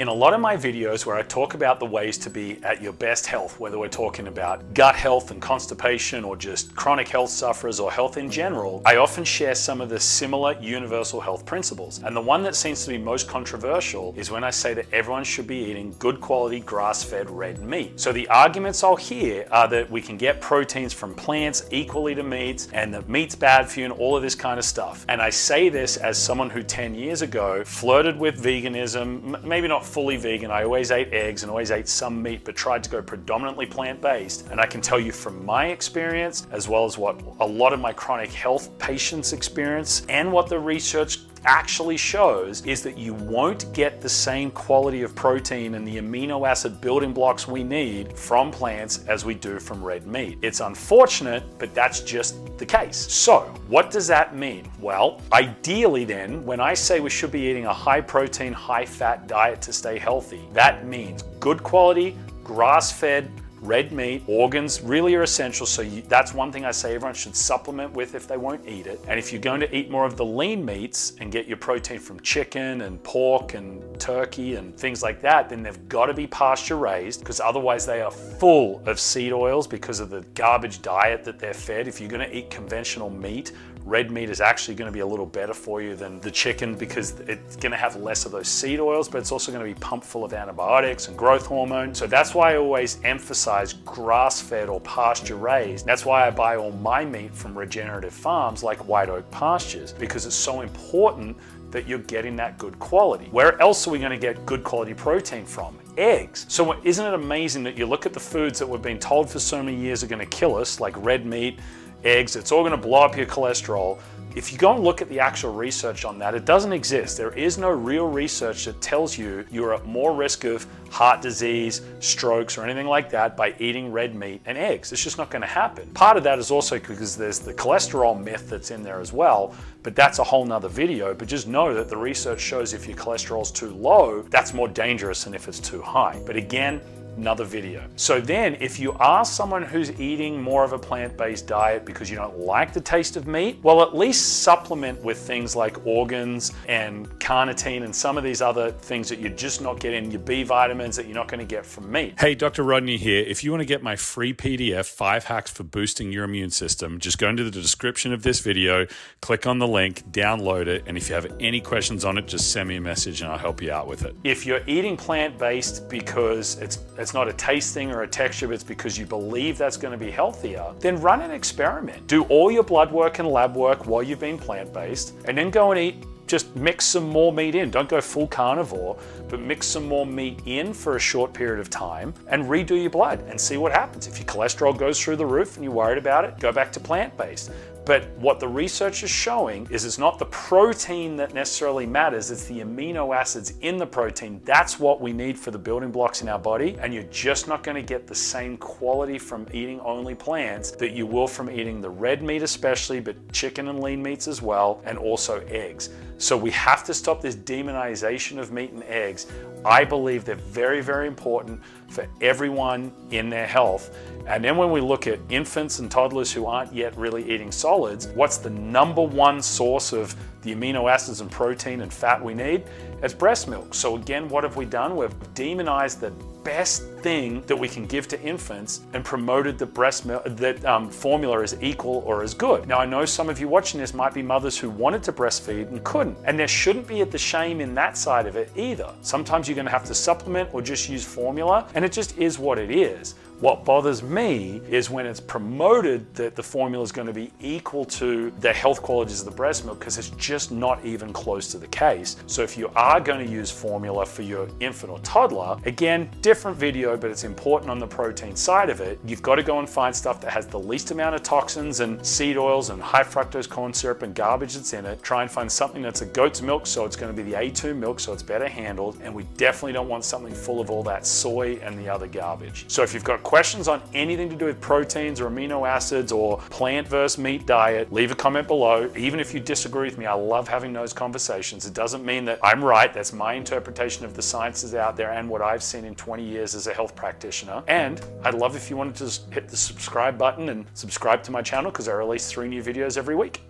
In a lot of my videos where I talk about the ways to be at your best health, whether we're talking about gut health and constipation or just chronic health sufferers or health in general, I often share some of the similar universal health principles. And the one that seems to be most controversial is when I say that everyone should be eating good quality grass-fed red meat. So the arguments I'll hear are that we can get proteins from plants equally to meats and that meat's bad for you and all of this kind of stuff. And I say this as someone who 10 years ago flirted with veganism, maybe not fully vegan. I always ate eggs and always ate some meat, but tried to go predominantly plant-based. And I can tell you from my experience, as well as what a lot of my chronic health patients experience and what the research actually shows, is that you won't get the same quality of protein and the amino acid building blocks we need from plants as we do from red meat. It's unfortunate, but that's just the case. So what does that mean? Well, ideally then, when I say we should be eating a high protein, high fat diet to stay healthy, that means good quality, grass-fed, red meat. Organs really are essential, so that's one thing I say everyone should supplement with if they won't eat it. And if you're going to eat more of the lean meats and get your protein from chicken and pork and turkey and things like that, then they've got to be pasture raised, because otherwise they are full of seed oils because of the garbage diet that they're fed. If you're going to eat conventional meat, red meat is actually going to be a little better for you than the chicken because it's going to have less of those seed oils, but it's also going to be pumped full of antibiotics and growth hormone. So that's why I always emphasize grass-fed or pasture-raised. That's why I buy all my meat from regenerative farms like White Oak Pastures, because it's so important that you're getting that good quality. Where else are we going to get good quality protein from? Eggs. So isn't it amazing that you look at the foods that we've been told for so many years are going to kill us, like red meat, eggs, it's all going to blow up your cholesterol. If you go and look at the actual research on that, it doesn't exist. There is no real research that tells you you're at more risk of heart disease, strokes, or anything like that by eating red meat and eggs. It's just not going to happen. Part of that is also because there's the cholesterol myth that's in there as well, but that's a whole nother video. But just know that the research shows if your cholesterol's too low, that's more dangerous than if it's too high. But again, another video. So then if you are someone who's eating more of a plant-based diet because you don't like the taste of meat, well, at least supplement with things like organs and carnitine and some of these other things that you're just not getting, your B vitamins that you're not going to get from meat. Hey, Dr. Rodney here. If you want to get my free PDF, 5 hacks for boosting your immune system, just go into the description of this video, click on the link, download it, and if you have any questions on it, just send me a message and I'll help you out with it. If you're eating plant-based because it's not a taste thing or a texture, but it's because you believe that's going to be healthier, then run an experiment. Do all your blood work and lab work while you've been plant-based, and then go and eat, just mix some more meat in. Don't go full carnivore, but mix some more meat in for a short period of time and redo your blood and see what happens. If your cholesterol goes through the roof and you're worried about it, go back to plant-based. But what the research is showing is it's not the protein that necessarily matters, it's the amino acids in the protein. That's what we need for the building blocks in our body, and you're just not going to get the same quality from eating only plants that you will from eating the red meat especially, but chicken and lean meats as well, and also eggs. So we have to stop this demonization of meat and eggs. I believe they're very, very important for everyone in their health. And then when we look at infants and toddlers who aren't yet really eating solids, what's the number one source of the amino acids and protein and fat we need? It's breast milk. So again, what have we done? We've demonized the best thing that we can give to infants and promoted the breast milk, that formula is equal or as good. Now I know some of you watching this might be mothers who wanted to breastfeed and couldn't, and there shouldn't be the shame in that side of it either. Sometimes you're going to have to supplement or just use formula, and it just is what it is. What bothers me is when it's promoted that the formula is going to be equal to the health qualities of the breast milk, because it's just not even close to the case. So if you are going to use formula for your infant or toddler, again, different video, but it's important on the protein side of it. You've got to go and find stuff that has the least amount of toxins and seed oils and high fructose corn syrup and garbage that's in it. Try and find something that's a goat's milk, so it's going to be the A2 milk, so it's better handled. And we definitely don't want something full of all that soy and the other garbage. So if you've got questions on anything to do with proteins or amino acids or plant versus meat diet, leave a comment below. Even if you disagree with me, I love having those conversations. It doesn't mean that I'm right. That's my interpretation of the sciences out there and what I've seen in 20 years as a health practitioner. And I'd love if you wanted to just hit the subscribe button and subscribe to my channel, because I release 3 new videos every week.